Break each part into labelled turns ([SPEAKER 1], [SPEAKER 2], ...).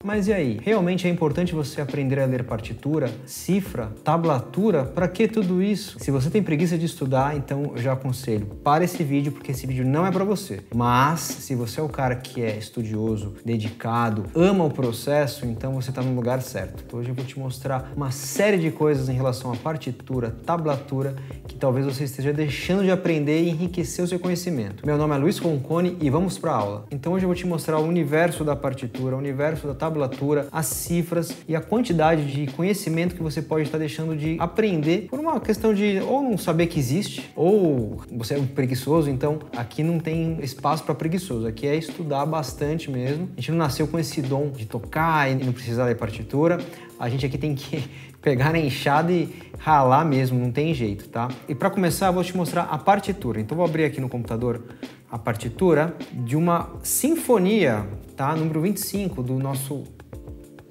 [SPEAKER 1] Mas e aí? Realmente é importante você aprender a ler partitura, cifra, tablatura? Para que tudo isso? Se você tem preguiça de estudar, então eu já aconselho, para esse vídeo, porque esse vídeo não é para você. Mas, se você é o cara que é estudioso, dedicado, ama o processo, então você está no lugar certo. Então, hoje eu vou te mostrar uma série de coisas em relação à partitura, tablatura, que talvez você esteja deixando de aprender e enriquecer o seu conhecimento. Meu nome é Luiz Conconi e vamos para a aula. Então hoje eu vou te mostrar o universo da partitura, o universo da tablatura, as cifras e a quantidade de conhecimento que você pode estar deixando de aprender por uma questão de ou não saber que existe, ou você é um preguiçoso, então aqui não tem espaço para preguiçoso, aqui é estudar bastante mesmo. A gente não nasceu com esse dom de tocar e não precisar ler partitura, a gente aqui tem que pegar na enxada e ralar mesmo, não tem jeito, tá? E para começar eu vou te mostrar a partitura, então vou abrir aqui no computador a partitura de uma sinfonia, tá? Número 25 do nosso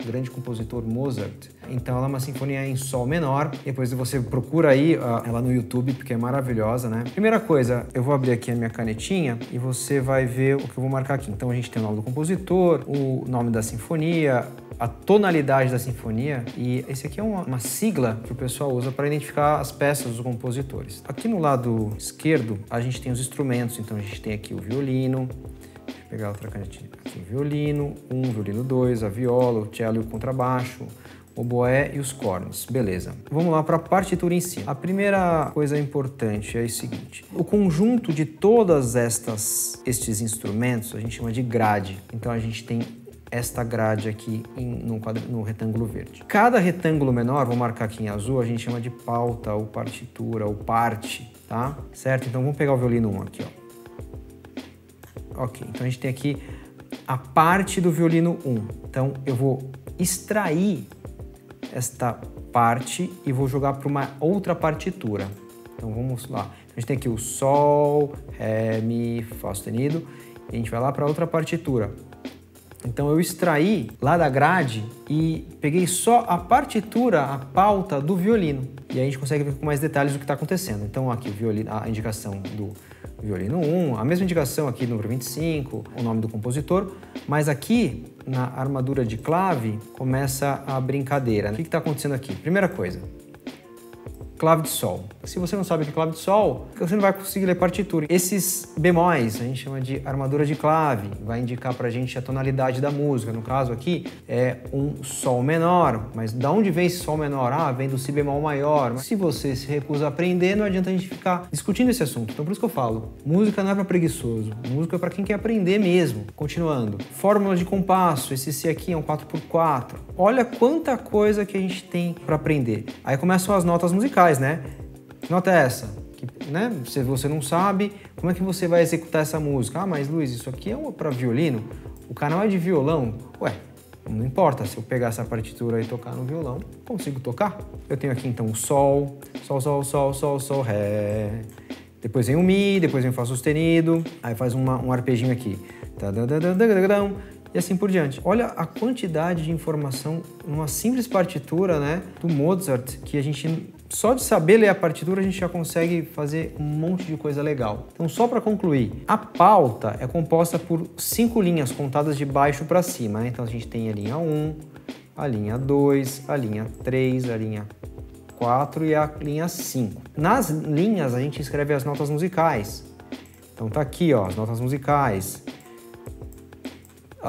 [SPEAKER 1] grande compositor Mozart. Então ela é uma sinfonia em sol menor. Depois você procura aí ela no YouTube, porque é maravilhosa, né? Primeira coisa, eu vou abrir aqui a minha canetinha e você vai ver o que eu vou marcar aqui. Então a gente tem o nome do compositor, o nome da sinfonia, a tonalidade da sinfonia, e esse aqui é uma sigla que o pessoal usa para identificar as peças dos compositores. Aqui no lado esquerdo a gente tem os instrumentos, então a gente tem aqui o violino, deixa eu pegar outra canetinha aqui, o violino 1, violino 2, a viola, o cello e o contrabaixo, o oboé e os cornos, beleza. Vamos lá para a partitura em si. A primeira coisa importante é o seguinte, o conjunto de todas estes instrumentos a gente chama de grade, então a gente tem esta grade aqui no retângulo verde. Cada retângulo menor, vou marcar aqui em azul, a gente chama de pauta ou partitura ou parte, tá? Certo? Então vamos pegar o violino 1 aqui, ó. Ok, então a gente tem aqui a parte do violino 1. Então eu vou extrair esta parte e vou jogar para uma outra partitura. Então vamos lá. A gente tem aqui o sol, ré, mi, fá sustenido, e a gente vai lá para outra partitura. Então eu extraí lá da grade e peguei só a partitura, a pauta do violino. E aí a gente consegue ver com mais detalhes o que está acontecendo. Então aqui o violino, a indicação do violino 1, a mesma indicação aqui no número 25, o nome do compositor, mas aqui na armadura de clave começa a brincadeira. O que está acontecendo aqui? Primeira coisa, clave de sol. Se você não sabe o que é clave de sol, você não vai conseguir ler partitura. Esses bemóis a gente chama de armadura de clave, vai indicar pra gente a tonalidade da música. No caso aqui é um sol menor, mas da onde vem esse sol menor? Ah, vem do si bemol maior. Mas se você se recusa a aprender, não adianta a gente ficar discutindo esse assunto. Então por isso que eu falo, música não é para preguiçoso, música é para quem quer aprender mesmo. Continuando, fórmula de compasso, esse si aqui é um 4x4. Olha quanta coisa que a gente tem para aprender. Aí começam as notas musicais, né? Que nota é essa? Né? Se você não sabe, como é que você vai executar essa música? Ah, mas Luiz, isso aqui é para violino? O canal é de violão? Ué, não importa, se eu pegar essa partitura e tocar no violão, consigo tocar. Eu tenho aqui então o sol, sol, sol, sol, sol, sol, ré. Depois vem o mi, depois vem o fá sustenido, aí faz um arpejinho aqui. E assim por diante. Olha a quantidade de informação numa simples partitura, né, do Mozart, que a gente, só de saber ler a partitura, a gente já consegue fazer um monte de coisa legal. Então, só para concluir, a pauta é composta por 5 linhas contadas de baixo para cima, né? Então, a gente tem a linha 1, a linha 2, a linha 3, a linha 4 e a linha 5. Nas linhas, a gente escreve as notas musicais. Então, tá aqui, ó, as notas musicais.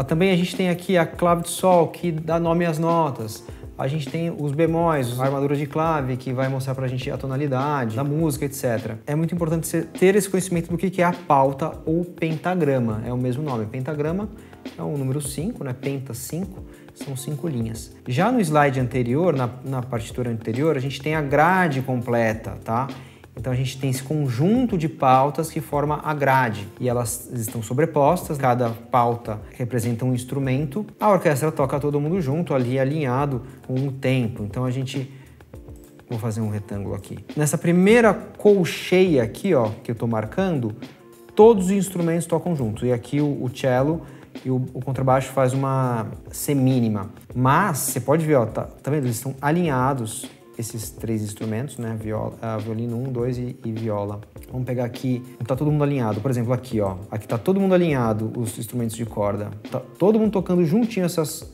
[SPEAKER 1] Também a gente tem aqui a clave de sol, que dá nome às notas. A gente tem os bemóis, a armadura de clave, que vai mostrar pra gente a tonalidade da música, etc. É muito importante você ter esse conhecimento do que é a pauta ou pentagrama. É o mesmo nome. Pentagrama é o número 5, né? Penta 5, são 5 linhas. Já no slide anterior, na partitura anterior, a gente tem a grade completa, tá? Então a gente tem esse conjunto de pautas que forma a grade e elas estão sobrepostas, cada pauta representa um instrumento. A orquestra toca todo mundo junto, ali alinhado com o tempo. Então a gente... Vou fazer um retângulo aqui. Nessa primeira colcheia aqui, ó, que eu estou marcando, todos os instrumentos tocam juntos. E aqui o cello e o contrabaixo faz uma semínima. Mas você pode ver, ó, tá vendo? Eles estão alinhados, esses 3 instrumentos, né? Violino 1, 2 e viola. Vamos pegar aqui, não tá todo mundo alinhado. Por exemplo, aqui, ó. Aqui tá todo mundo alinhado, os instrumentos de corda. Tá todo mundo tocando juntinho essas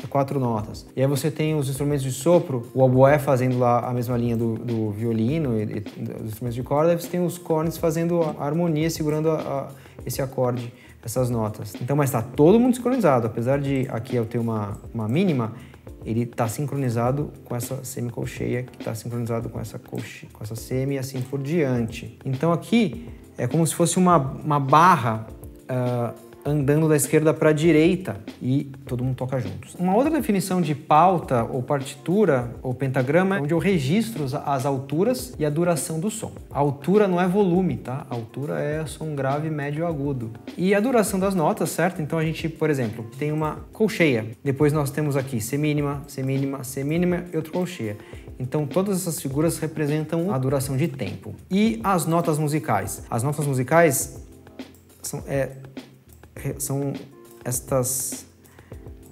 [SPEAKER 1] 4 notas. E aí você tem os instrumentos de sopro, o oboé fazendo lá a mesma linha do violino e dos instrumentos de corda, e você tem os cornes fazendo a harmonia, segurando esse acorde, essas notas. Então, mas está todo mundo sincronizado, apesar de aqui eu ter uma mínima, ele está sincronizado com essa semicolcheia, que está sincronizado com essa semi e assim por diante. Então aqui é como se fosse uma barra andando da esquerda para a direita e todo mundo toca juntos. Uma outra definição de pauta ou partitura ou pentagrama é onde eu registro as alturas e a duração do som. A altura não é volume, tá? A altura é som grave, médio e agudo. E a duração das notas, certo? Então a gente, por exemplo, tem uma colcheia. Depois nós temos aqui semínima, semínima, semínima e outra colcheia. Então todas essas figuras representam a duração de tempo. E as notas musicais? As notas musicais são estas...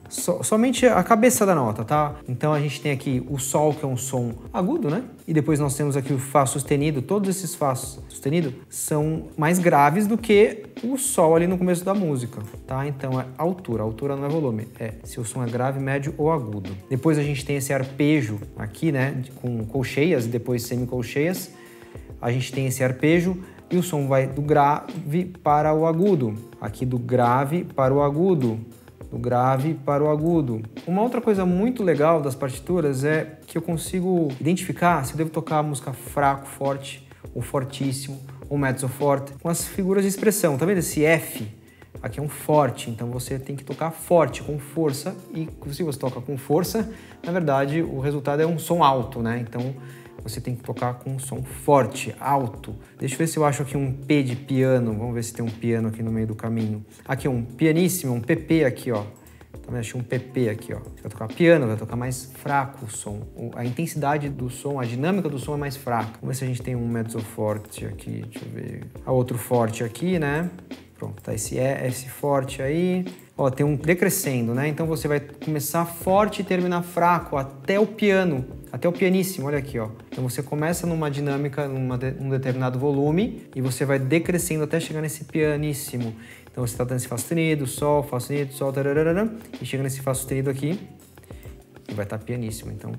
[SPEAKER 1] somente a cabeça da nota, tá? Então a gente tem aqui o sol, que é um som agudo, né? E depois nós temos aqui o fá sustenido. Todos esses fás sustenidos são mais graves do que o sol ali no começo da música, tá? Então é altura. Altura não é volume, é se o som é grave, médio ou agudo. Depois a gente tem esse arpejo aqui, né? Com colcheias e depois semicolcheias. A gente tem esse arpejo e o som vai do grave para o agudo. Aqui do grave para o agudo. Do grave para o agudo. Uma outra coisa muito legal das partituras é que eu consigo identificar se eu devo tocar a música fraco, forte, ou fortíssimo, ou mezzo forte, com as figuras de expressão. Tá vendo esse F? Aqui é um forte, então você tem que tocar forte, com força, e se você toca com força, na verdade o resultado é um som alto, né? Então você tem que tocar com um som forte, alto. Deixa eu ver se eu acho aqui um P de piano. Vamos ver se tem um piano aqui no meio do caminho. Aqui um pianíssimo, um PP aqui, ó. Também achei um PP aqui, ó. Você vai tocar piano, vai tocar mais fraco o som. A intensidade do som, a dinâmica do som é mais fraca. Vamos ver se a gente tem um mezzo forte aqui. Deixa eu ver. Outro forte aqui, né? Pronto, tá esse forte aí. Ó, tem um decrescendo, né? Então você vai começar forte e terminar fraco até o piano, até o pianíssimo, olha aqui, ó. Então você começa numa dinâmica, num determinado volume e você vai decrescendo até chegar nesse pianíssimo. Então você tá dando esse fá sustenido, sol, tararara, e chega nesse fá sustenido aqui e vai estar pianíssimo. Então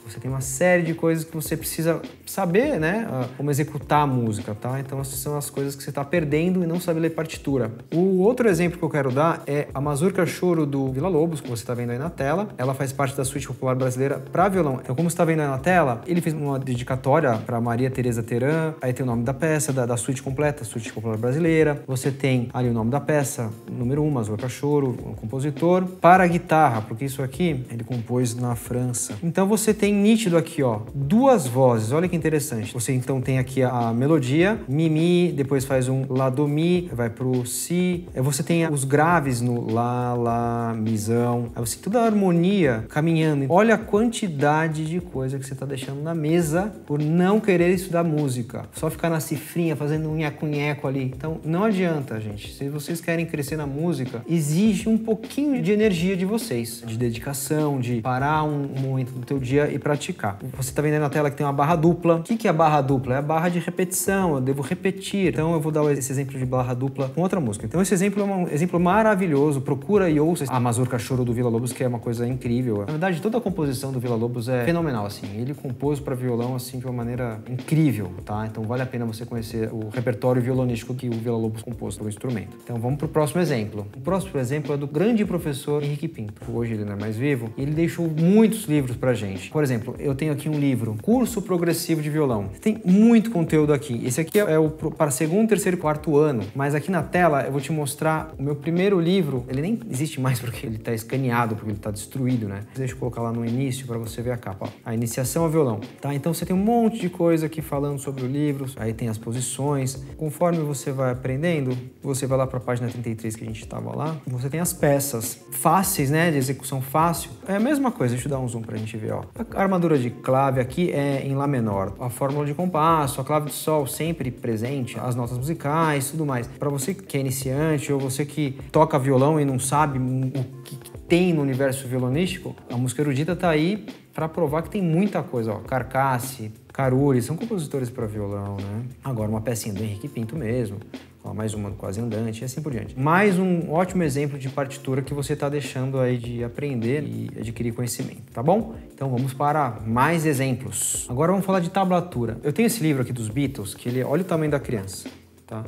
[SPEAKER 1] você tem uma série de coisas que você precisa saber, né? Como executar a música, tá? Então essas são as coisas que você está perdendo e não sabe ler partitura. O outro exemplo que eu quero dar é a Mazurca Choro do Villa-Lobos, que você está vendo aí na tela. Ela faz parte da Suite Popular Brasileira para violão. Então, como você está vendo aí na tela, ele fez uma dedicatória para Maria Teresa Teran. Aí tem o nome da peça, da suíte completa, Suite Popular Brasileira. Você tem ali o nome da peça, número 1, Mazurca Choro, o compositor. Para a guitarra, porque isso aqui ele compôs na França. Então você tem nítido aqui, ó, duas vozes. Olha que interessante. Você então tem aqui a melodia, mi, mi, depois faz um lá, do, mi, vai pro si. Aí você tem os graves no lá, lá, mizão. Aí você tem toda a harmonia caminhando. Olha a quantidade de coisa que você tá deixando na mesa por não querer estudar música. Só ficar na cifrinha, fazendo um nheco-nheco ali. Então, não adianta, gente. Se vocês querem crescer na música, exige um pouquinho de energia de vocês. De dedicação, de parar um momento do teu dia e praticar. Você está vendo aí na tela que tem uma barra dupla. O que é a barra dupla? É a barra de repetição, eu devo repetir. Então eu vou dar esse exemplo de barra dupla com outra música. Então esse exemplo é um exemplo maravilhoso. Procura e ouça a Mazurca Choro do Villa-Lobos, que é uma coisa incrível. Na verdade, toda a composição do Villa-Lobos é fenomenal, assim. Ele compôs para violão, assim, de uma maneira incrível, tá? Então vale a pena você conhecer o repertório violonístico que o Villa-Lobos compôs para o instrumento. Então vamos para o próximo exemplo. O próximo exemplo é do grande professor Henrique Pinto. Hoje ele não é mais vivo e ele deixou muitos livros pra gente. Por exemplo, eu tenho aqui um livro, Curso Progressivo de Violão. Tem muito conteúdo aqui. Esse aqui é o para segundo, terceiro e quarto ano, mas aqui na tela eu vou te mostrar o meu primeiro livro. Ele nem existe mais porque ele está escaneado, porque ele está destruído, né? Deixa eu colocar lá no início para você ver a capa. Ó. A iniciação ao violão, tá? Então você tem um monte de coisa aqui falando sobre o livro, aí tem as posições. Conforme você vai aprendendo, você vai lá para a página 33 que a gente estava lá, você tem as peças fáceis, né? De execução fácil. É a mesma coisa, deixa eu dar um zoom pra gente ver, ó. A armadura de clave aqui é em Lá menor. A fórmula de compasso, a clave de sol sempre presente, as notas musicais, tudo mais. Para você que é iniciante ou você que toca violão e não sabe o que tem no universo violonístico, a música erudita tá aí para provar que tem muita coisa, ó. Carcasse, Caruri, são compositores para violão, né? Agora uma pecinha do Henrique Pinto mesmo, Ó, mais uma do quase andante e assim por diante. Mais um ótimo exemplo de partitura que você está deixando aí de aprender e adquirir conhecimento, tá bom? Então vamos para mais exemplos. Agora vamos falar de tablatura. Eu tenho esse livro aqui dos Beatles, que olha o tamanho da criança, tá?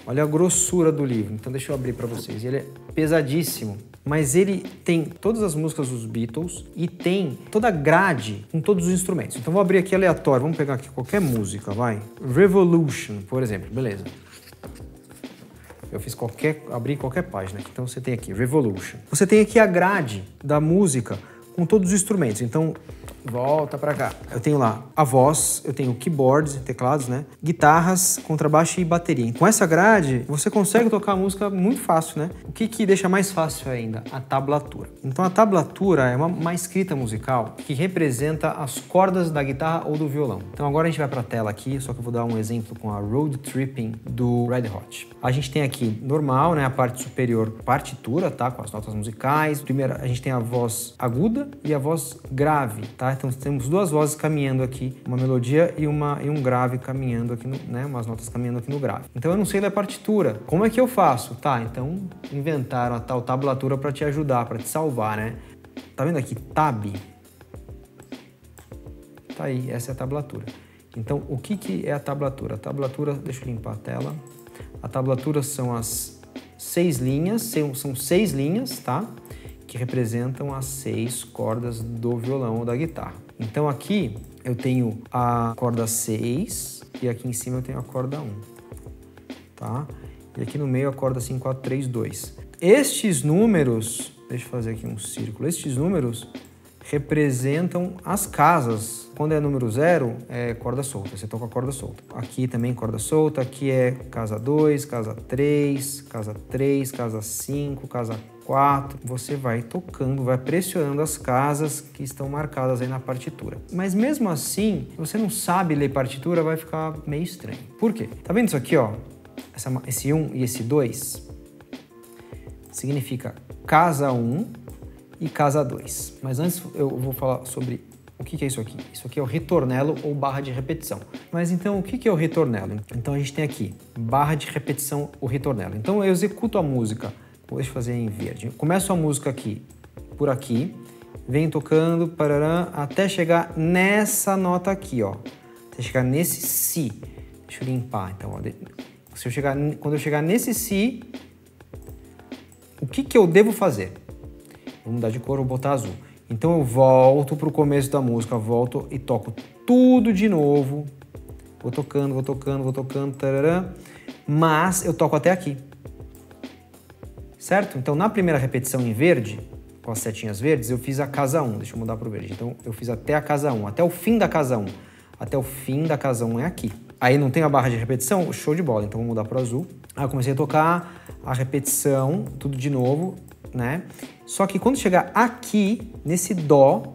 [SPEAKER 1] Olha a grossura do livro. Então deixa eu abrir para vocês. Ele é pesadíssimo, mas ele tem todas as músicas dos Beatles e tem toda a grade com todos os instrumentos. Então vou abrir aqui aleatório. Vamos pegar aqui qualquer música, vai. Revolution, por exemplo. Beleza. Eu fiz abri qualquer página. Então você tem aqui Revolution. Você tem aqui a grade da música com todos os instrumentos. Então volta pra cá. Eu tenho lá a voz, eu tenho keyboards, teclados, né? Guitarras, contrabaixo e bateria. Com essa grade, você consegue tocar a música muito fácil, né? O que deixa mais fácil ainda? A tablatura. Então a tablatura é uma escrita musical que representa as cordas da guitarra ou do violão. Então agora a gente vai pra tela aqui, só que eu vou dar um exemplo com a Road Tripping do Red Hot. A gente tem aqui normal, né? A parte superior, partitura, tá? Com as notas musicais. Primeiro a gente tem a voz aguda e a voz grave, tá? Então temos duas vozes caminhando aqui, uma melodia e um grave caminhando aqui, né? Umas notas caminhando aqui no grave. Então eu não sei ler partitura. Como é que eu faço? Tá, então inventaram a tal tablatura para te ajudar, para te salvar, né? Tá vendo aqui? Tab. Tá aí, essa é a tablatura. Então o que é a tablatura? A tablatura, deixa eu limpar a tela. A tablatura são as 6 linhas, são 6 linhas, tá? Que representam as 6 cordas do violão ou da guitarra. Então aqui eu tenho a corda 6 e aqui em cima eu tenho a corda 1, tá? E aqui no meio a corda 5, 4, 3, 2. Estes números, deixa eu fazer aqui um círculo, estes números representam as casas. Quando é número 0, é corda solta, você toca a corda solta. Aqui também corda solta, aqui é casa 2, casa 3, casa 3, casa 5, casa 4. Você vai tocando, vai pressionando as casas que estão marcadas aí na partitura. Mas mesmo assim, se você não sabe ler partitura, vai ficar meio estranho. Por quê? Tá vendo isso aqui, ó? Esse 1 e esse 2 significa casa 1 e casa 2. Mas antes eu vou falar sobre o que é isso aqui. Isso aqui é o ritornelo ou barra de repetição. Mas então o que é o ritornelo? Então a gente tem aqui barra de repetição, o ritornelo. Então eu executo a música, deixa eu fazer em verde. Começo a música aqui, por aqui, venho tocando, parará, até chegar nessa nota aqui, ó. Até chegar nesse si. Deixa eu limpar, então, ó. Quando eu chegar nesse si, o que eu devo fazer? Vou mudar de cor, vou botar azul. Então eu volto para o começo da música, volto e toco tudo de novo. Vou tocando, tarará, mas eu toco até aqui. Certo? Então na primeira repetição em verde, com as setinhas verdes, eu fiz a casa 1. Deixa eu mudar para o verde. Então eu fiz até a casa 1, até o fim da casa 1. Até o fim da casa 1 é aqui. Aí não tem a barra de repetição? Show de bola. Então vou mudar para o azul. Aí eu comecei a tocar a repetição, tudo de novo, né? Só que quando chegar aqui, nesse dó,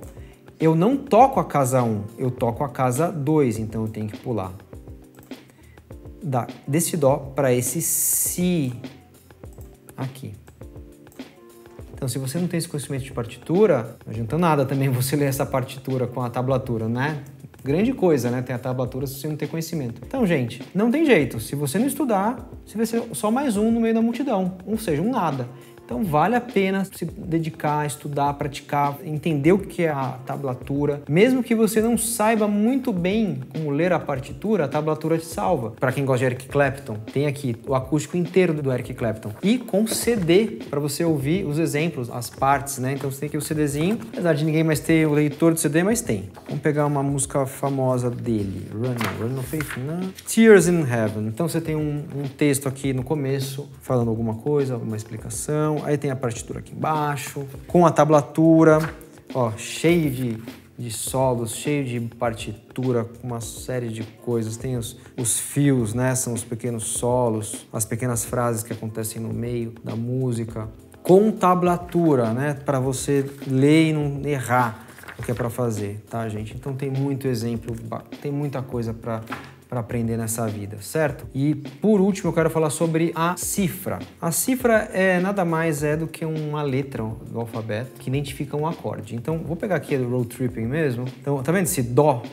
[SPEAKER 1] eu não toco a casa 1, eu toco a casa 2, então eu tenho que pular desse dó para esse si aqui. Então, se você não tem esse conhecimento de partitura, não adianta nada também você ler essa partitura com a tablatura, né? Grande coisa, né? Ter a tablatura se você não tem conhecimento. Então, gente, não tem jeito. Se você não estudar, você vai ser só mais um no meio da multidão, ou seja, um nada. Então vale a pena se dedicar, estudar, praticar, entender o que é a tablatura. Mesmo que você não saiba muito bem como ler a partitura, a tablatura te salva. Para quem gosta de Eric Clapton, tem aqui o acústico inteiro do Eric Clapton. E com CD, para você ouvir os exemplos, as partes, né? Então você tem aqui o CDzinho, apesar de ninguém mais ter o leitor de CD, mas tem. Vamos pegar uma música famosa dele, Run No Faith, não. Tears in Heaven. Então você tem um texto aqui no começo, falando alguma coisa, alguma explicação. Aí tem a partitura aqui embaixo, com a tablatura, ó, cheio de solos, cheio de partitura, com uma série de coisas. Tem os fios, né? São os pequenos solos, as pequenas frases que acontecem no meio da música. Com tablatura, né? Para você ler e não errar o que é para fazer, tá, gente? Então tem muito exemplo, tem muita coisa para aprender nessa vida, certo? E por último eu quero falar sobre a cifra. A cifra nada mais do que uma letra do alfabeto que identifica um acorde. Então vou pegar aqui do Road Tripping mesmo. Então tá vendo esse dó?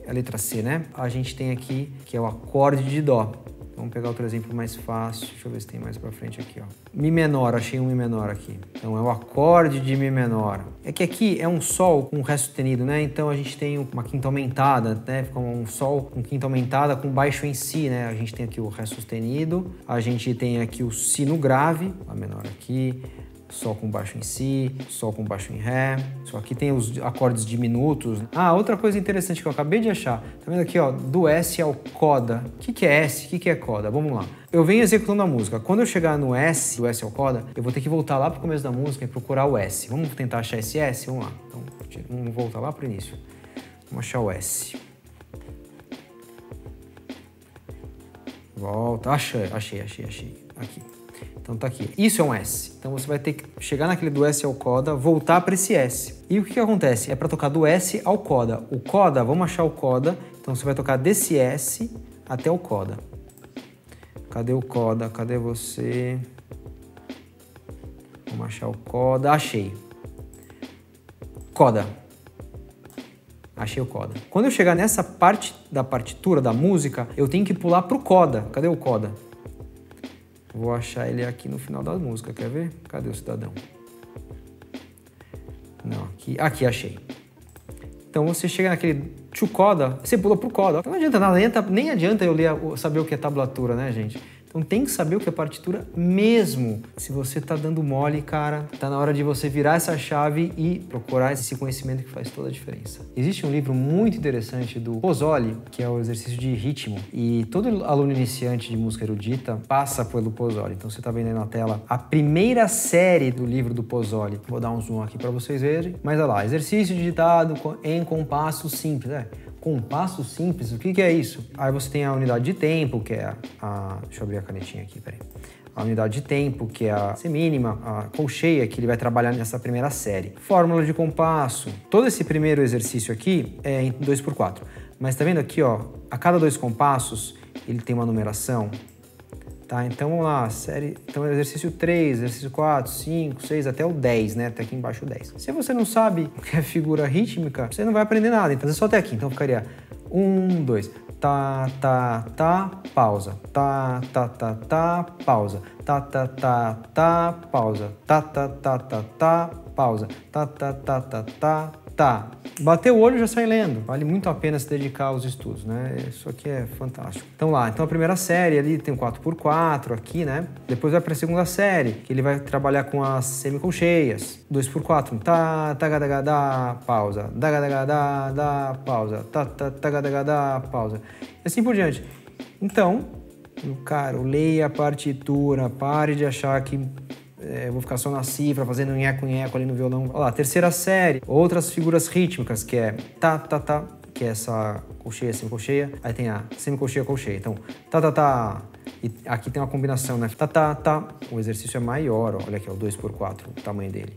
[SPEAKER 1] É a letra C, né? A gente tem aqui que é o acorde de dó. Vamos pegar outro exemplo mais fácil. Deixa eu ver se tem mais pra frente aqui, ó. Mi menor, achei um Mi menor aqui. Então é o acorde de Mi menor. É que aqui é um Sol com Ré sustenido, né? Então a gente tem uma quinta aumentada, né? Fica um Sol com quinta aumentada com baixo em Si, né? A gente tem aqui o Ré sustenido, a gente tem aqui o Si no grave, Lá menor aqui, Sol com baixo em Si, Sol com baixo em Ré. Só aqui tem os acordes diminutos. Ah, outra coisa interessante que eu acabei de achar. Tá vendo aqui, ó? Do S ao coda. O que é S? O que é coda? Vamos lá. Eu venho executando a música. Quando eu chegar no S, do S ao coda, eu vou ter que voltar lá pro começo da música e procurar o S. Vamos tentar achar esse S? Vamos lá. Então, vamos voltar lá pro início. Vamos achar o S. Volta. Achei. Aqui. Então tá aqui. Isso é um S. Então você vai ter que chegar naquele do S ao coda, voltar para esse S. E o que acontece? É para tocar do S ao coda. O coda, vamos achar o coda. Então você vai tocar desse S até o coda. Cadê o coda? Cadê você? Vamos achar o coda. Achei. Coda. Achei o coda. Quando eu chegar nessa parte da partitura da música, eu tenho que pular pro coda. Cadê o coda? Vou achar ele aqui no final da música, quer ver? Cadê o cidadão? Não, aqui achei. Então você chega naquele to coda, você pula pro coda. Então não adianta nada, nem adianta eu saber o que é tablatura, né, gente? Então tem que saber o que é partitura mesmo. Se você tá dando mole, cara, tá na hora de você virar essa chave e procurar esse conhecimento que faz toda a diferença. Existe um livro muito interessante do Pozzoli, que é o exercício de ritmo, e todo aluno iniciante de música erudita passa pelo Pozzoli. Então você tá vendo aí na tela a primeira série do livro do Pozzoli. Vou dar um zoom aqui para vocês verem. Mas olha lá, exercício digitado em compasso simples, né? Compasso simples, o que é isso? Aí você tem a unidade de tempo, que é deixa eu abrir a canetinha aqui, peraí. A unidade de tempo, que é a semínima, a colcheia, que ele vai trabalhar nessa primeira série. Fórmula de compasso. Todo esse primeiro exercício aqui é em 2x4. Mas tá vendo aqui, ó, a cada 2 compassos, ele tem uma numeração. Tá, então vamos lá, então exercício 3, exercício 4, 5, 6, até o 10, né? Até aqui embaixo o 10. Se você não sabe o que é figura rítmica, você não vai aprender nada, então é só até aqui. Então ficaria 1, 2, tá, tá, tá, pausa, tá, tá, tá, tá, pausa, tá, tá, tá, tá, pausa, tá, tá, tá, tá, tá, pausa, tá, tá, tá, tá, tá, tá. Bateu o olho e já sai lendo. Vale muito a pena se dedicar aos estudos, né? Isso aqui é fantástico. Então lá, então a primeira série ali tem um 4x4 aqui, né? Depois vai para a segunda série, que ele vai trabalhar com as semicolcheias. 2x4, tá, tagadagada, pausa, dagadagada, pausa, tá, tá, tagadagada, pausa. E assim por diante. Então, cara, leia a partitura, pare de achar que eu vou ficar só na cifra, fazendo nheco-nheco ali no violão. Olha lá, terceira série, outras figuras rítmicas, que é tá, tá, tá, que é essa colcheia, semicolcheia. Aí tem a semicolcheia, colcheia. Então, tá, tá, tá. E aqui tem uma combinação, né? Tá, tá, tá. O exercício é maior, ó. Olha aqui, ó, 2x4, o tamanho dele.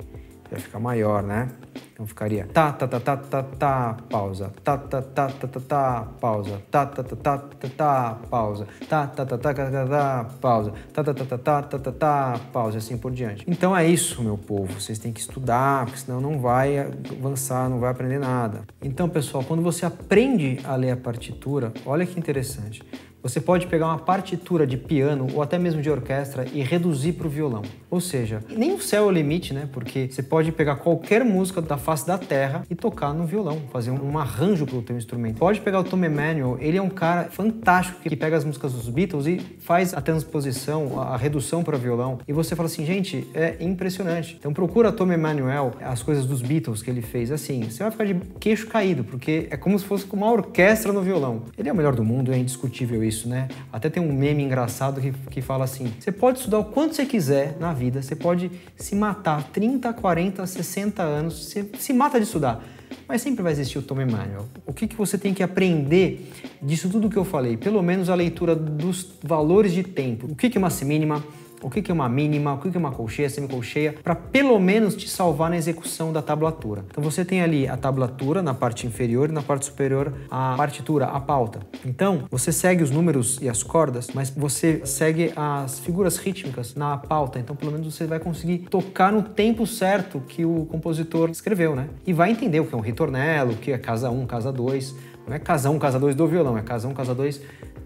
[SPEAKER 1] Vai ficar maior, né? Então ficaria tá, tá, tá, tá, tá, tá, pausa, tá, tá, tá, tá, tá, tá, pausa, tá, tá, tá, tá, tá, tá, pausa, tá, tá, tá, tá, tá, tá, pausa, tá, tá, tá, tá, tá, tá, tá, tá, pausa, e assim por diante. Então é isso, meu povo, vocês têm que estudar, porque senão não vai avançar, não vai aprender nada. Então, pessoal, quando você aprende a ler a partitura, olha que interessante. Você pode pegar uma partitura de piano ou até mesmo de orquestra e reduzir para o violão. Ou seja, nem o céu é o limite, né? Porque você pode pegar qualquer música da face da terra e tocar no violão, fazer um arranjo para o teu instrumento. Pode pegar o Tom Emanuel, ele é um cara fantástico que pega as músicas dos Beatles e faz a transposição, a redução para violão. E você fala assim, gente, é impressionante. Então procura Tom Emanuel, as coisas dos Beatles que ele fez, assim, você vai ficar de queixo caído, porque é como se fosse uma orquestra no violão. Ele é o melhor do mundo, é indiscutível isso, né? Até tem um meme engraçado que fala assim, você pode estudar o quanto você quiser na vida, você pode se matar 30, 40, 60 anos, você se mata de estudar, mas sempre vai existir o Tom Emanuel. O que você tem que aprender disso tudo que eu falei? Pelo menos a leitura dos valores de tempo. O que é uma semínima? O que é uma mínima, o que é uma colcheia, semicolcheia, para pelo menos te salvar na execução da tablatura. Então você tem ali a tablatura na parte inferior e na parte superior a partitura, a pauta. Então você segue os números e as cordas, mas você segue as figuras rítmicas na pauta. Então pelo menos você vai conseguir tocar no tempo certo que o compositor escreveu, né? E vai entender o que é um ritornello, o que é casa 1, casa 2. Não é casa 1, casa 2 do violão, é casa 1, casa 2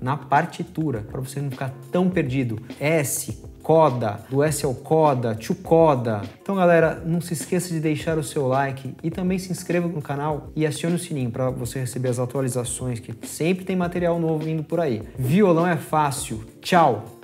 [SPEAKER 1] na partitura, para você não ficar tão perdido. S, coda, do S ao coda, to coda. Então, galera, não se esqueça de deixar o seu like e também se inscreva no canal e acione o sininho para você receber as atualizações, que sempre tem material novo indo por aí. Violão é fácil. Tchau!